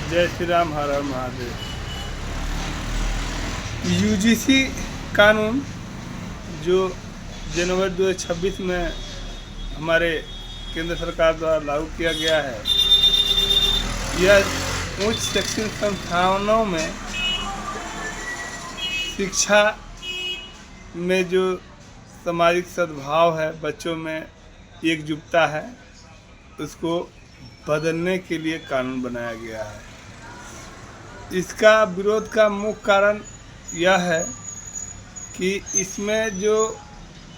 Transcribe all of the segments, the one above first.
जय श्री राम, हर हर महादेव। यूजीसी कानून जो जनवरी 2026 में हमारे केंद्र सरकार द्वारा लागू किया गया है, यह उच्च शैक्षणिक संस्थानों में शिक्षा में जो सामाजिक सद्भाव है, बच्चों में एकजुटता है, उसको बदलने के लिए कानून बनाया गया है। इसका विरोध का मुख्य कारण यह है कि इसमें जो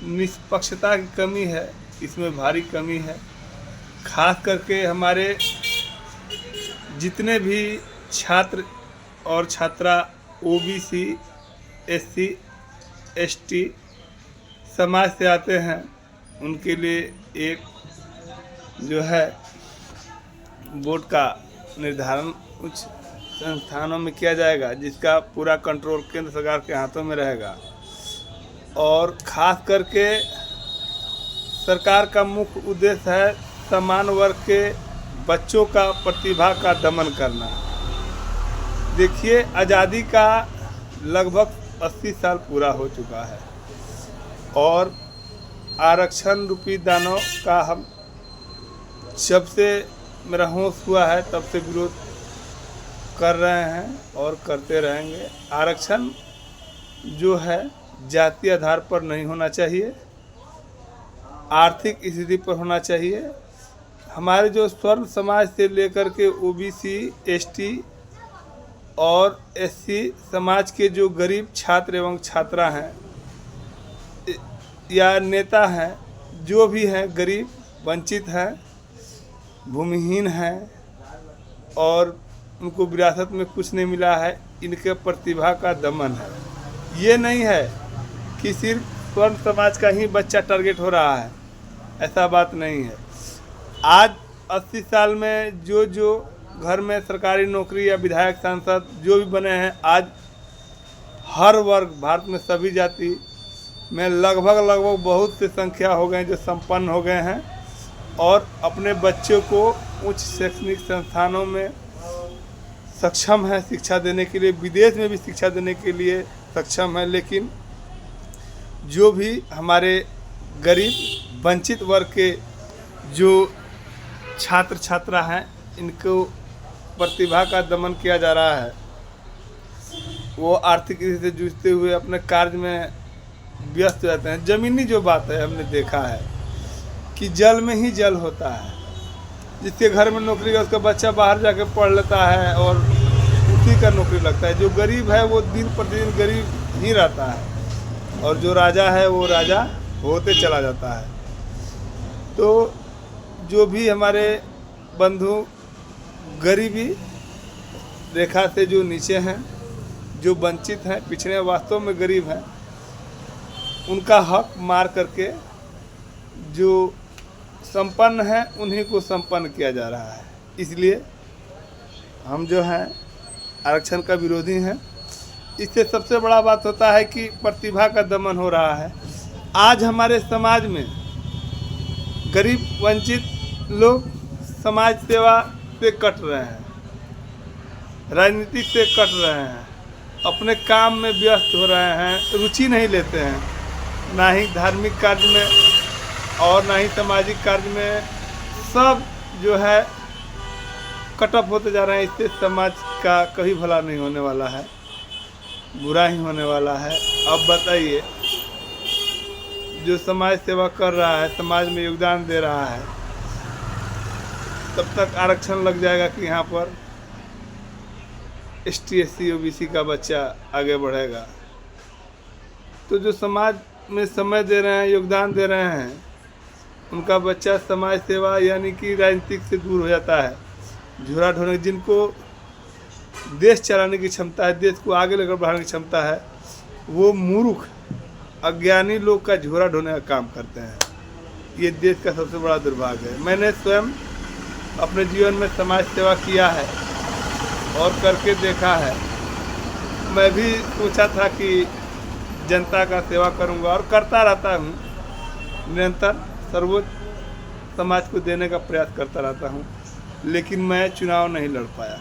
निष्पक्षता की कमी है, इसमें भारी कमी है। खास करके हमारे जितने भी छात्र और छात्रा ओबीसी, एससी, एसटी समाज से आते हैं, उनके लिए एक जो है बोर्ड का निर्धारण उच्च संस्थानों में किया जाएगा, जिसका पूरा कंट्रोल केंद्र सरकार के हाथों में रहेगा। और ख़ास करके सरकार का मुख्य उद्देश्य है समान वर्ग के बच्चों का प्रतिभा का दमन करना। देखिए, आज़ादी का लगभग 80 साल पूरा हो चुका है और आरक्षण रूपी दानों का हम जब से मेरा होश हुआ है तब से विरोध कर रहे हैं और करते रहेंगे। आरक्षण जो है जातीय आधार पर नहीं होना चाहिए, आर्थिक स्थिति पर होना चाहिए। हमारे जो स्वर्ण समाज से लेकर के ओबीसी, एसटी और एससी समाज के जो गरीब छात्र एवं छात्रा हैं या नेता हैं, जो भी हैं, गरीब, वंचित हैं, भूमिहीन हैं और उनको विरासत में कुछ नहीं मिला है, इनके प्रतिभा का दमन है। ये नहीं है कि सिर्फ स्वर्ण समाज का ही बच्चा टारगेट हो रहा है, ऐसा बात नहीं है। आज 80 साल में जो घर में सरकारी नौकरी या विधायक, सांसद जो भी बने हैं, आज हर वर्ग, भारत में सभी जाति में लगभग बहुत से संख्या हो गए जो संपन्न हो गए हैं और अपने बच्चों को उच्च शैक्षणिक संस्थानों में सक्षम है शिक्षा देने के लिए, विदेश में भी शिक्षा देने के लिए सक्षम है। लेकिन जो भी हमारे गरीब वंचित वर्ग के जो छात्र छात्रा हैं, इनको प्रतिभा का दमन किया जा रहा है। वो आर्थिक स्थिति से जूझते हुए अपने कार्य में व्यस्त रहते हैं। ज़मीनी जो बात है, हमने देखा है कि जल में ही जल होता है। जिसके घर में नौकरी है उसका बच्चा बाहर जाके पढ़ लेता है और उसी का नौकरी लगता है। जो गरीब है वो दिन प्रतिदिन गरीब ही रहता है और जो राजा है वो राजा होते चला जाता है। तो जो भी हमारे बंधु गरीबी रेखा से जो नीचे हैं, जो वंचित हैं, पिछड़े, वास्तव में गरीब हैं, उनका हक मार करके जो संपन्न है उन्हीं को संपन्न किया जा रहा है। इसलिए हम जो हैं आरक्षण का विरोधी हैं। इससे सबसे बड़ा बात होता है कि प्रतिभा का दमन हो रहा है। आज हमारे समाज में गरीब वंचित लोग समाज सेवा से कट रहे हैं, राजनीति से कट रहे हैं, अपने काम में व्यस्त हो रहे हैं, रुचि नहीं लेते हैं, ना ही धार्मिक कार्य में और ना ही सामाजिक कार्य में। सब जो है कटअप होते जा रहे हैं। इससे समाज का कभी भला नहीं होने वाला है, बुरा ही होने वाला है। अब बताइए, जो समाज सेवा कर रहा है, समाज में योगदान दे रहा है, तब तक आरक्षण लग जाएगा कि यहाँ पर एसटी, एससी, ओबीसी का बच्चा आगे बढ़ेगा। तो जो समाज में समय दे रहे हैं, योगदान दे रहे हैं, उनका बच्चा समाज सेवा यानी कि राजनीतिक से दूर हो जाता है। झूरा ढोने, जिनको देश चलाने की क्षमता है, देश को आगे लेकर बढ़ाने की क्षमता है, वो मूर्ख अज्ञानी लोग का झूरा ढोने का काम करते हैं। ये देश का सबसे बड़ा दुर्भाग्य है। मैंने स्वयं अपने जीवन में समाज सेवा किया है और करके देखा है। मैं भी सोचा था कि जनता का सेवा करूंगा और करता रहता हूं, निरंतर सर्वोच्च समाज को देने का प्रयास करता रहता हूं, लेकिन मैं चुनाव नहीं लड़ पाया।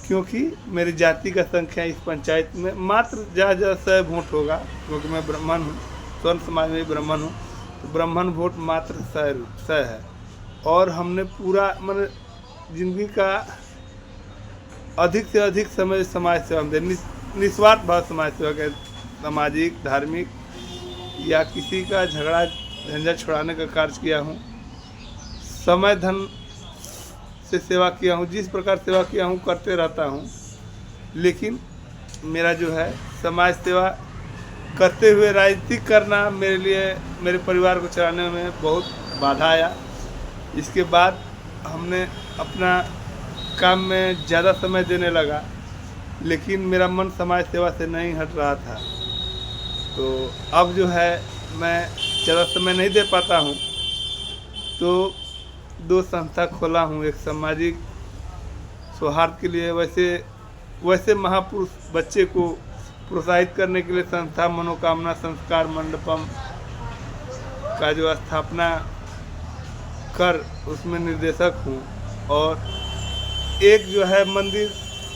क्योंकि मेरी जाति का संख्या इस पंचायत में मात्र ज़्यादा 100 वोट होगा, क्योंकि मैं ब्राह्मण हूँ, स्वर्ण समाज में ब्राह्मण हूँ, तो ब्राह्मण वोट मात्र 100 है। और हमने पूरा मतलब जिंदगी का अधिक से अधिक समय समाज सेवा में निस्वार्थ भाव समाज सेवा के सामाजिक, धार्मिक या किसी का झगड़ा झंझट छुड़ाने का कार्य किया हूँ। समय धन से सेवा किया हूँ, जिस प्रकार सेवा किया हूँ करते रहता हूँ। लेकिन मेरा जो है समाज सेवा करते हुए राजनीति करना मेरे लिए, मेरे परिवार को चलाने में बहुत बाधा आया। इसके बाद हमने अपना काम में ज़्यादा समय देने लगा, लेकिन मेरा मन समाज सेवा से नहीं हट रहा था। तो अब जो है मैं ज़्यादा समय नहीं दे पाता हूँ, तो 2 संस्था खोला हूँ। एक सामाजिक सौहार्द के लिए, वैसे महापुरुष बच्चे को प्रोत्साहित करने के लिए संस्था मनोकामना संस्कार मंडपम का जो स्थापना कर उसमें निर्देशक हूँ। और एक जो है मंदिर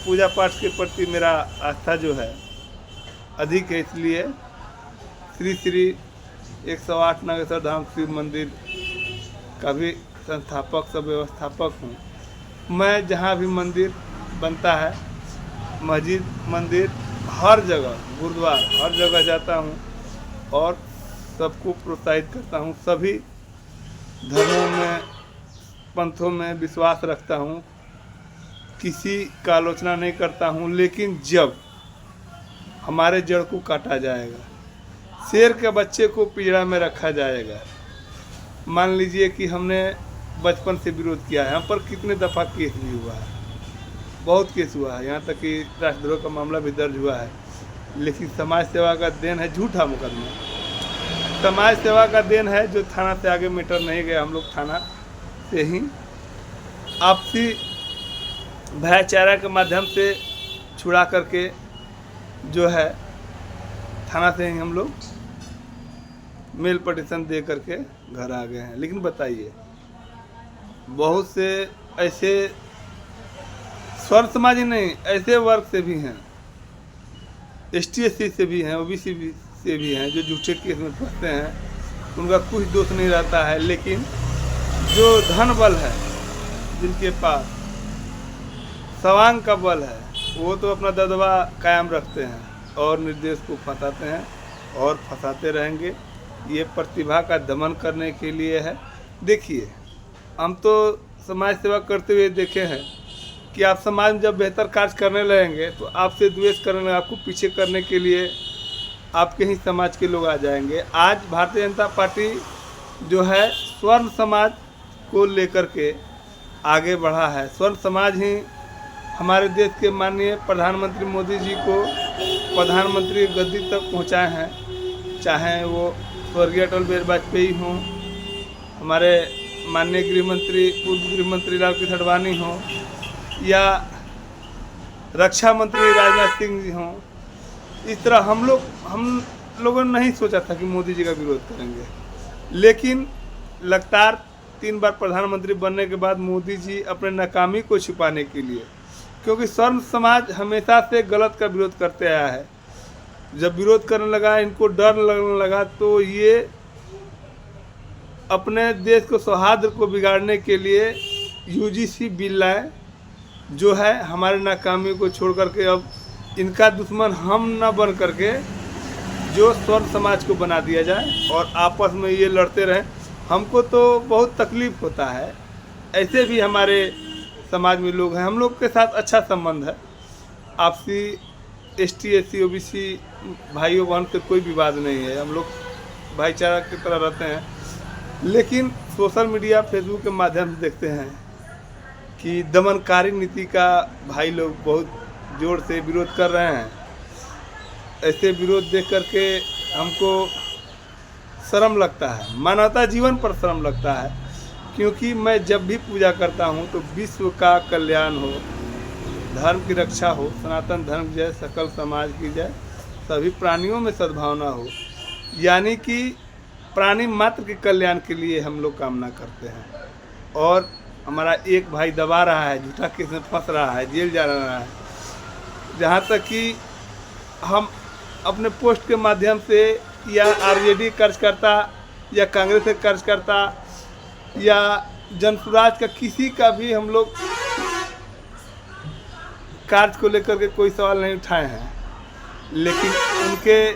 पूजा पाठ के प्रति मेरा आस्था जो है अधिक है, इसलिए श्री 108 नागेश्वर धाम शिव मंदिर का भी संस्थापक सब व्यवस्थापक हूँ। मैं जहाँ भी मंदिर बनता है, मस्जिद मंदिर हर जगह, गुरुद्वार हर जगह जाता हूँ और सबको प्रोत्साहित करता हूँ। सभी धर्मों में, पंथों में विश्वास रखता हूँ, किसी का आलोचना नहीं करता हूँ। लेकिन जब हमारे जड़ को काटा जाएगा, शेर के बच्चे को पिंजरा में रखा जाएगा, मान लीजिए कि हमने बचपन से विरोध किया है, हम पर कितने दफ़ा केस भी हुआ है, बहुत केस हुआ है, यहाँ तक कि राष्ट्रद्रोह का मामला भी दर्ज हुआ है। लेकिन समाज सेवा का देन है, झूठा मुकदमा समाज सेवा का देन है, जो थाना से आगे मीटर नहीं गए। हम लोग थाना से ही आपसी भाईचारा के माध्यम से छुड़ा करके जो है थाना से ही हम लोग मेल पटिशन दे करके घर आ गए हैं। लेकिन बताइए, बहुत से ऐसे स्वर्ण समाज ही नहीं, ऐसे वर्ग से भी हैं, ST/SC से भी हैं, OBC से भी हैं, जो झूठे केस में फंसते हैं। उनका कुछ दोष नहीं रहता है। लेकिन जो धन बल है, जिनके पास सवांग का बल है, वो तो अपना दबदबा कायम रखते हैं और निर्देश को फंसाते हैं और फंसाते रहेंगे। ये प्रतिभा का दमन करने के लिए है। देखिए, हम तो समाज सेवा करते हुए देखे हैं कि आप समाज में जब बेहतर कार्य करने लगेंगे तो आपसे द्वेष करने, आपको पीछे करने के लिए आपके ही समाज के लोग आ जाएंगे। आज भारतीय जनता पार्टी जो है स्वर्ण समाज को लेकर के आगे बढ़ा है। स्वर्ण समाज ही हमारे देश के माननीय प्रधानमंत्री मोदी जी को प्रधानमंत्री गद्दी तक पहुंचाए हैं। चाहे वो स्वर्गीय अटल बिहारी वाजपेयी हों, हमारे माननीय गृहमंत्री पूर्व गृहमंत्री लाल कृष्ण आडवाणी हों, या रक्षा मंत्री राजनाथ सिंह जी हों। इस तरह हम लोगों ने नहीं सोचा था कि मोदी जी का विरोध करेंगे। लेकिन लगातार 3 बार प्रधानमंत्री बनने के बाद मोदी जी अपने नाकामी को छिपाने के लिए, क्योंकि स्वर्ण समाज हमेशा से गलत का विरोध करते आया है, जब विरोध करने लगा, इनको डर लगने लगा, तो ये अपने देश को सौहार्द को बिगाड़ने के लिए UGC बिल लाए, जो है हमारे नाकामी को छोड़ करके अब इनका दुश्मन हम न बन करके जो स्वर्ण समाज को बना दिया जाए और आपस में ये लड़ते रहें। हमको तो बहुत तकलीफ़ होता है। ऐसे भी हमारे समाज में लोग हैं, हम लोग के साथ अच्छा संबंध है, आपसी ST/SC OBC भाइयों बहन से कोई विवाद नहीं है, हम लोग भाईचारा की तरह रहते हैं। लेकिन सोशल मीडिया, फेसबुक के माध्यम से देखते हैं कि दमनकारी नीति का भाई लोग बहुत जोर से विरोध कर रहे हैं। ऐसे विरोध देख करके हमको शर्म लगता है, मानवता जीवन पर शर्म लगता है। क्योंकि मैं जब भी पूजा करता हूँ तो विश्व का कल्याण हो, धर्म की रक्षा हो, सनातन धर्म जय, सकल समाज की जय, सभी प्राणियों में सद्भावना हो, यानी कि प्राणी मात्र के कल्याण के लिए हम लोग कामना करते हैं। और हमारा एक भाई दबा रहा है, झूठा केस में फंस रहा है, जेल जा रहा है। जहाँ तक कि हम अपने पोस्ट के माध्यम से या आरजेडी कार्यकर्ता या कांग्रेस के कार्यकर्ता या जनसुराज का किसी का भी हम लोग कार्य को लेकर के कोई सवाल नहीं उठाए हैं, लेकिन उनके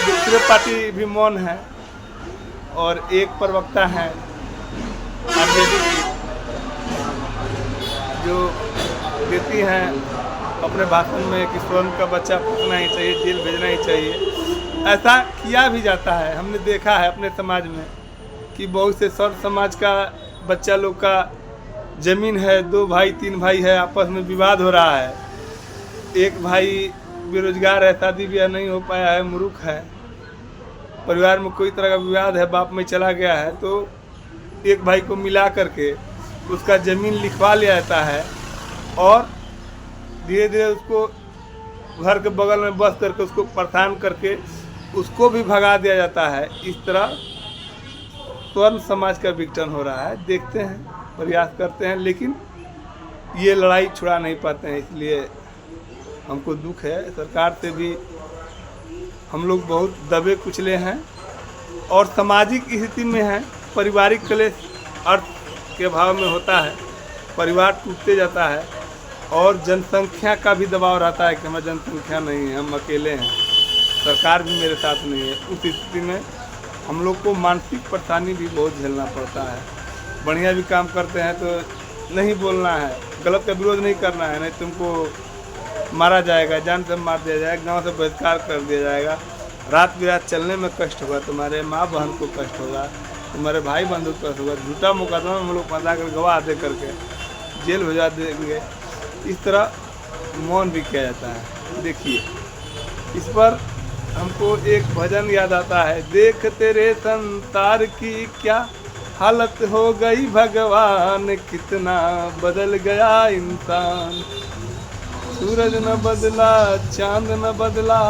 दूसरे पार्टी भी मौन है और एक प्रवक्ता है आरजेडी की जो देती हैं अपने भाषण में कि स्वर्ण का बच्चा फूकना ही चाहिए, जेल भेजना ही चाहिए। ऐसा किया भी जाता है। हमने देखा है अपने समाज में कि बहुत से सर्व समाज का बच्चा लोग का ज़मीन है, 2 भाई 3 भाई है, आपस में विवाद हो रहा है। एक भाई बेरोजगार है, शादी ब्याह नहीं हो पाया है, मूर्ख है, परिवार में कोई तरह का विवाद है, बाप में चला गया है, तो एक भाई को मिला करके उसका ज़मीन लिखवा लिया जाता है और धीरे धीरे उसको घर के बगल में बस करके उसको परेशान करके उसको भी भगा दिया जाता है। इस तरह स्वर्ण समाज का विघटन हो रहा है। देखते हैं, प्रयास करते हैं, लेकिन ये लड़ाई छुड़ा नहीं पाते हैं। इसलिए हमको दुख है। सरकार से भी हम लोग बहुत दबे कुचले हैं और सामाजिक स्थिति में हैं। पारिवारिक क्लेश अर्थ के भाव में होता है, परिवार टूटते जाता है और जनसंख्या का भी दबाव रहता है कि हमारी जनसंख्या नहीं है, हम अकेले हैं, सरकार भी मेरे साथ नहीं है। उस स्थिति में हम लोग को मानसिक परेशानी भी बहुत झेलना पड़ता है। बढ़िया भी काम करते हैं तो नहीं बोलना है, गलत का विरोध नहीं करना है, नहीं तुमको मारा जाएगा, जान से मार दिया जाएगा, गांव से बहिष्कार कर दिया जाएगा, रात बिरात चलने में कष्ट होगा, तुम्हारे माँ बहन को कष्ट होगा, तुम्हारे भाई बंधु को कष्ट होगा, झूठा मुकदमा में हम लोग फंसा कर गवाह दे करके जेल भेजा देंगे। इस तरह मौन भी किया जाता है। देखिए, इस पर हमको एक भजन याद आता है, देख तेरे संसार की क्या हालत हो गई भगवान, कितना बदल गया इंसान, सूरज न बदला चांद न बदला,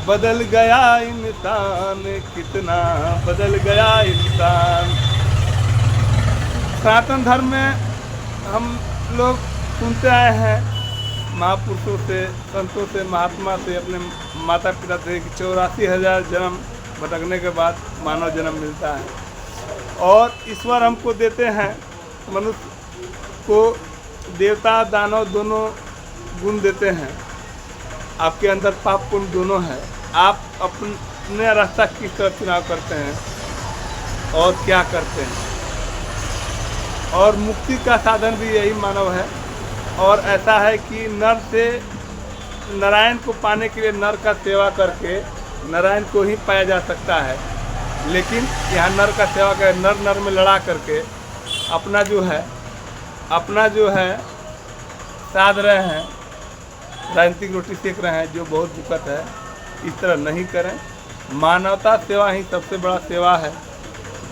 बदल गया इंसान, कितना बदल गया इंसान। सनातन धर्म में हम लोग सुनते आए हैं महापुरुषों से, संतों से, महात्मा से, अपने माता पिता से कि 84,000 जन्म भटकने के बाद मानव जन्म मिलता है और ईश्वर हमको देते हैं। मनुष्य को देवता दानव दोनों गुण देते हैं। आपके अंदर पाप पुण्य दोनों है। आप अपने रास्ता किस तरह चुनाव करते हैं और क्या करते हैं, और मुक्ति का साधन भी यही मानव है। और ऐसा है कि नर से नारायण को पाने के लिए नर का सेवा करके नारायण को ही पाया जा सकता है, लेकिन यहाँ नर का सेवा कर नर नर में लड़ा करके अपना जो है साध रहे हैं, राजनीतिक रोटी सेक रहे हैं, जो बहुत दुखद है। इस तरह नहीं करें। मानवता सेवा ही सबसे बड़ा सेवा है।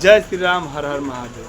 जय श्री राम, हर हर महादेव।